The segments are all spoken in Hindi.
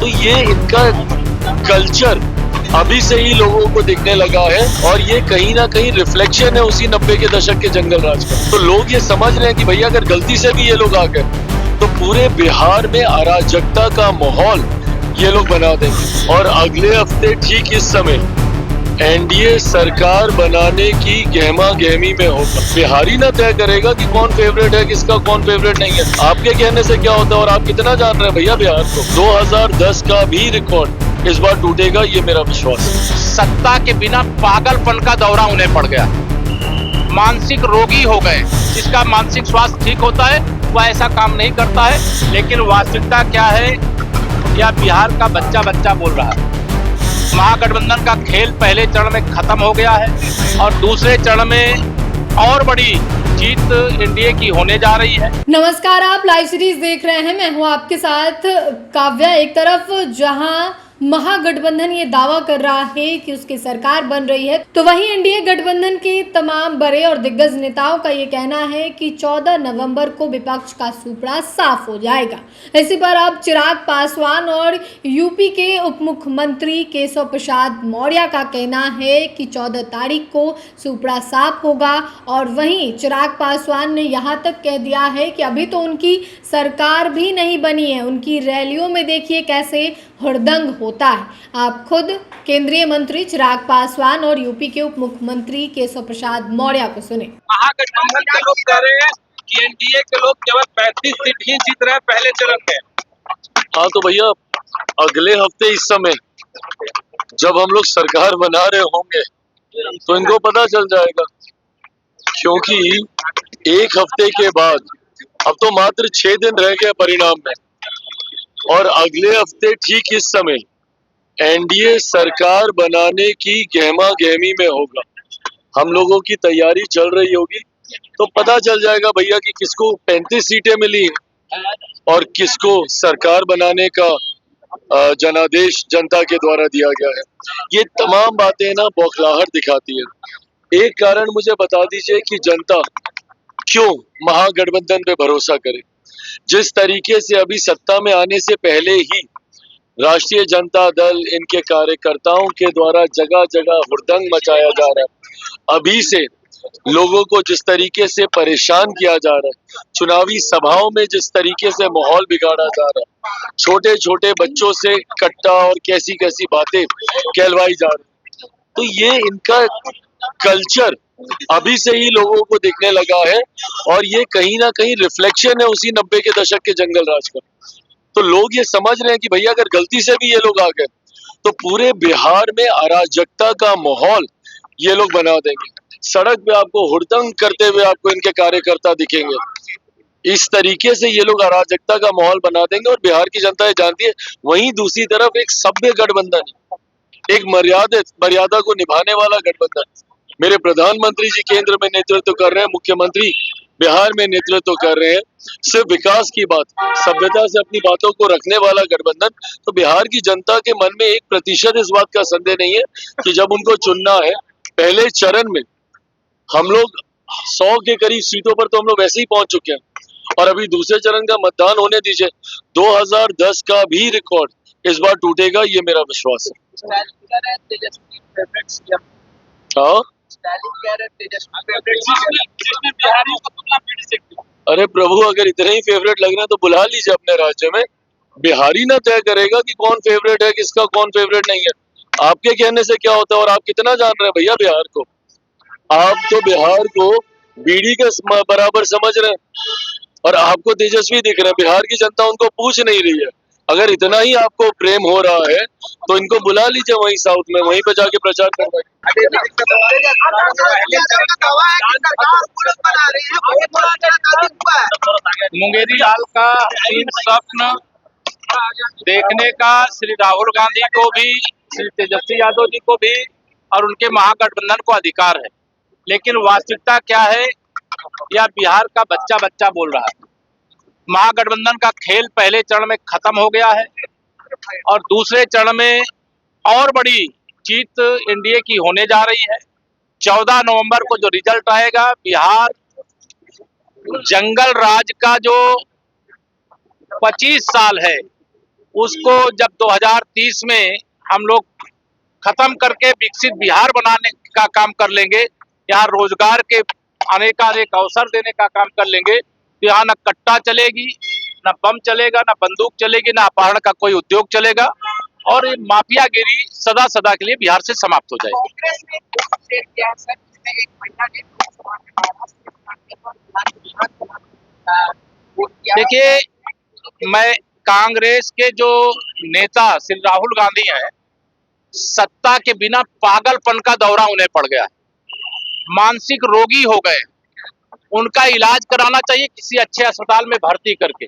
तो ये इनका कल्चर अभी से ही लोगों को दिखने लगा है और ये कहीं ना कहीं रिफ्लेक्शन है उसी 90 के दशक के जंगल राज का। तो लोग ये समझ रहे हैं कि भैया अगर गलती से भी ये लोग आ गए तो पूरे बिहार में अराजकता का माहौल ये लोग बना देंगे। और अगले हफ्ते ठीक इस समय एनडीए सरकार बनाने की गहमा गहमी में होगा। बिहारी ना तय करेगा कि कौन फेवरेट है किसका कौन फेवरेट नहीं है। आपके कहने से क्या होता है और आप कितना जान रहे हैं भैया बिहार को। 2010 का भी रिकॉर्ड इस बार टूटेगा, ये मेरा विश्वास है। सत्ता के बिना पागलपन का दौरा उन्हें पड़ गया, मानसिक रोगी हो गए। जिसका मानसिक स्वास्थ्य ठीक होता है वह ऐसा काम नहीं करता है। लेकिन वास्तविकता क्या है, यह बिहार का बच्चा बच्चा बोल रहा है। महागठबंधन का खेल पहले चरण में खत्म हो गया है और दूसरे चरण में और बड़ी जीत एनडीए की होने जा रही है। नमस्कार, आप लाइव सीरीज देख रहे हैं। मैं हूं आपके साथ काव्या। एक तरफ जहां महागठबंधन ये दावा कर रहा है कि उसकी सरकार बन रही है, तो वहीं एनडीए गठबंधन के तमाम बड़े और दिग्गज नेताओं का ये कहना है कि 14 नवंबर को विपक्ष का सुपड़ा साफ हो जाएगा। इसी पर अब चिराग पासवान और यूपी के उप मुख्यमंत्री केशव प्रसाद मौर्य का कहना है कि 14 तारीख को सुपड़ा साफ होगा। और वहीं चिराग पासवान ने यहाँ तक कह दिया है कि अभी तो उनकी सरकार भी नहीं बनी है, उनकी रैलियों में देखिए कैसे हुड़दंग होता है। आप खुद केंद्रीय मंत्री चिराग पासवान और यूपी के उप मुख्यमंत्री केशव प्रसाद मौर्य को सुने। महागठबंधन के लोग कह रहे हैं कि एनडीए के लोग केवल 35 सीट ही जीत रहे हैं पहले चरण में। हाँ तो भैया अगले हफ्ते इस समय जब हम लोग सरकार बना रहे होंगे तो इनको पता चल जाएगा, क्योंकि एक हफ्ते के बाद अब तो मात्र 6 दिन रह गए परिणाम में और अगले हफ्ते ठीक इस समय एनडीए सरकार बनाने की गहमा गहमी में होगा। हम लोगों की तैयारी चल रही होगी तो पता चल जाएगा भैया कि किसको 35 सीटें मिली और किसको सरकार बनाने का जनादेश जनता के द्वारा दिया गया है। ये तमाम बातें ना बौखलाहट दिखाती है। एक कारण मुझे बता दीजिए कि जनता क्यों महागठबंधन पे भरोसा करे। जिस तरीके से अभी सत्ता में आने से पहले ही राष्ट्रीय जनता दल इनके कार्यकर्ताओं के द्वारा जगह जगह हुड़दंग मचाया जा रहा है, अभी से लोगों को जिस तरीके से परेशान किया जा रहा है, चुनावी सभाओं में जिस तरीके से माहौल बिगाड़ा जा रहा है, छोटे छोटे बच्चों से कट्टा और कैसी कैसी बातें कहलवाई जा रही, तो ये इनका कल्चर अभी से ही लोगों को दिखने लगा है और ये कहीं ना कहीं रिफ्लेक्शन है उसी 90 के दशक के जंगल राज का। तो लोग ये समझ रहे हैं कि भैया अगर गलती से भी ये लोग आ गए तो पूरे बिहार में अराजकता का माहौल ये लोग बना देंगे। सड़क पे आपको हुड़दंग करते हुए आपको इनके कार्यकर्ता दिखेंगे। इस तरीके से ये लोग अराजकता का माहौल बना देंगे और बिहार की जनता ये जानती है। वहीं दूसरी तरफ एक सभ्य गठबंधन है, एक मर्यादा को निभाने वाला गठबंधन। मेरे प्रधानमंत्री जी केंद्र में नेतृत्व कर रहे हैं, मुख्यमंत्री बिहार में नेतृत्व कर रहे हैं, सिर्फ विकास की बात, सभ्यता से अपनी बातों को रखने वाला गठबंधन। तो बिहार की जनता के मन में 1% इस बात का संदेह नहीं है कि जब उनको चुनना है, पहले चरण में हम लोग 100 के करीब सीटों पर तो हम लोग वैसे ही पहुंच चुके हैं और अभी दूसरे चरण का मतदान होने दीजिए। 2010 का भी रिकॉर्ड इस बार टूटेगा, ये मेरा विश्वास है। हाँ अरे प्रभु, अगर इतने ही फेवरेट लग रहे हैं तो बुला लीजिए अपने राज्य में। बिहारी ना तय करेगा कि कौन फेवरेट है किसका कौन फेवरेट नहीं है। आपके कहने से क्या होता है और आप कितना जान रहे हैं भैया बिहार को। आप तो बिहार को बीड़ी के बराबर समझ रहे हैं और आपको तेजस्वी दिख रहे हैं। बिहार की जनता उनको पूछ नहीं रही है। अगर इतना ही आपको प्रेम हो रहा है तो इनको बुला लीजिए वहीं साउथ में, वहीं पे जाके प्रचार करवाइए। मुंगेरी लाल का तीन स्वप्न देखने का श्री राहुल गांधी को भी, श्री तेजस्वी यादव जी को भी और उनके महागठबंधन को अधिकार है। लेकिन वास्तविकता क्या है, यह बिहार का बच्चा बच्चा बोल रहा है। महागठबंधन का खेल पहले चरण में खत्म हो गया है और दूसरे चरण में और बड़ी जीत एनडीए की होने जा रही है। 14 नवंबर को जो रिजल्ट आएगा, बिहार जंगल राज का जो 25 साल है उसको जब 2030 में हम लोग खत्म करके विकसित बिहार बनाने का काम कर लेंगे, यहाँ रोजगार के अनेक अवसर देने का काम कर लेंगे, तो यहाँ न कट्टा चलेगी, न बम चलेगा, न बंदूक चलेगी, न अपहरण का कोई उद्योग चलेगा और ये माफियागिरी सदा सदा के लिए बिहार से समाप्त हो जाएगी। कांग्रेस ने शेयर किया है सर, जिसमें एक महिला ने लोकसभा में महाराष्ट्र के मामले पर वोट किया। देखिए, मैं कांग्रेस के जो नेता श्री राहुल गांधी हैं, सत्ता के बिना पागलपन का दौरा उन्हें पड़ गया है, मानसिक रोगी हो गए, उनका इलाज कराना चाहिए किसी अच्छे अस्पताल में भर्ती करके।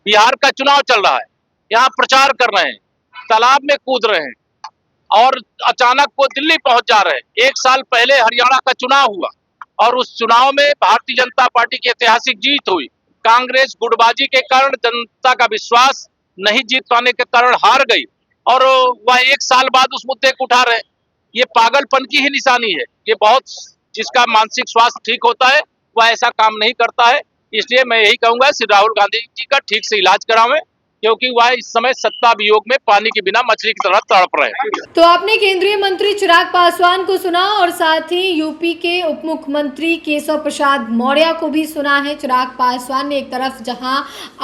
बिहार का चुनाव चल रहा है, यहाँ प्रचार कर रहे हैं, तालाब में कूद रहे हैं और अचानक वो दिल्ली पहुंच जा रहे हैं। 1 साल पहले हरियाणा का चुनाव हुआ और उस चुनाव में भारतीय जनता पार्टी की ऐतिहासिक जीत हुई। कांग्रेस गुटबाजी के कारण, जनता का विश्वास नहीं जीत पाने के कारण हार गई और वह 1 साल बाद उस मुद्दे को उठा रहे हैं। ये पागलपन की ही निशानी है। ये बहुत, जिसका मानसिक स्वास्थ्य ठीक होता है वह ऐसा काम नहीं करता है। इसलिए मैं यही कहूंगा श्री राहुल गांधी जी का ठीक से इलाज करावें, क्योंकि वह इस समय सत्ता वियोग में पानी के बिना मछली की तरह तड़प रहे हैं। तो आपने केंद्रीय मंत्री चिराग पासवान को सुना और साथ ही यूपी के उप मुख्यमंत्री केशव प्रसाद मौर्य को भी सुना है। चिराग पासवान ने एक तरफ जहां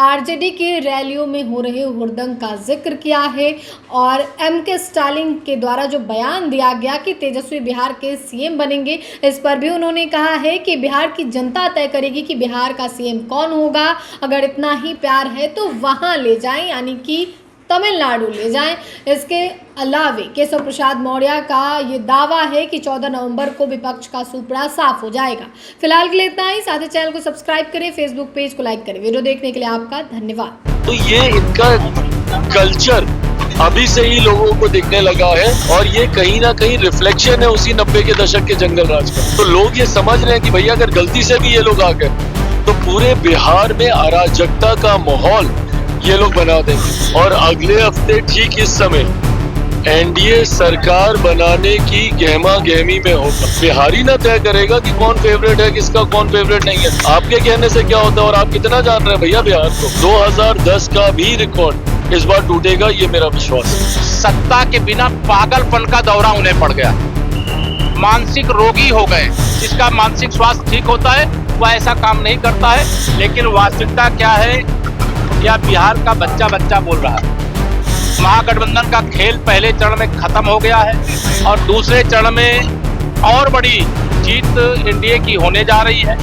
आरजेडी के रैलियों में हो रहे हुड़दंग का जिक्र किया है और एमके स्टालिन के द्वारा जो बयान दिया गया कि तेजस्वी बिहार के सीएम बनेंगे, इस पर भी उन्होंने कहा है कि बिहार की जनता तय करेगी कि बिहार का सीएम कौन होगा। अगर इतना ही प्यार है तो वहां ले जाएं, यानी कि तमिलनाडु ले जाएं। इसके अलावे केशव प्रसाद मौर्य का ये दावा है कि 14 नवंबर को विपक्ष का सुपड़ा साफ हो जाएगा। फिलहाल के लिए इतना ही। साथ ही चैनल को सब्सक्राइब करें, फेसबुक पेज को लाइक करें। वीडियो देखने के लिए आपका धन्यवाद। तो ये इनका कल्चर अभी से ही लोगों को दिखने लगा है और ये कहीं ना कहीं रिफ्लेक्शन है उसी 90 के दशक के जंगल राज का। तो लोग ये समझ रहे हैं कि भैया अगर गलती से भी ये लोग आ गए तो पूरे बिहार में अराजकता का माहौल ये लोग बना देंगे और अगले हफ्ते ठीक इस समय एनडीए सरकार बनाने की गहमा गहमी में होगा। बिहारी ना तय करेगा कि कौन फेवरेट है, किसका कौन फेवरेट नहीं है। आपके कहने से क्या होता है और आप कितना जान रहे हैं भैया बिहार को। 2010 का भी रिकॉर्ड इस बार टूटेगा, ये मेरा विश्वास है। सत्ता के बिना पागलपन का दौरा उन्हें पड़ गया, मानसिक रोगी हो गए। जिसका मानसिक स्वास्थ्य ठीक होता है वह ऐसा काम नहीं करता है। लेकिन वास्तविकता क्या है, यह बिहार का बच्चा बच्चा बोल रहा है। महागठबंधन का खेल पहले चरण में खत्म हो गया है और दूसरे चरण में और बड़ी जीत एनडीए की होने जा रही है।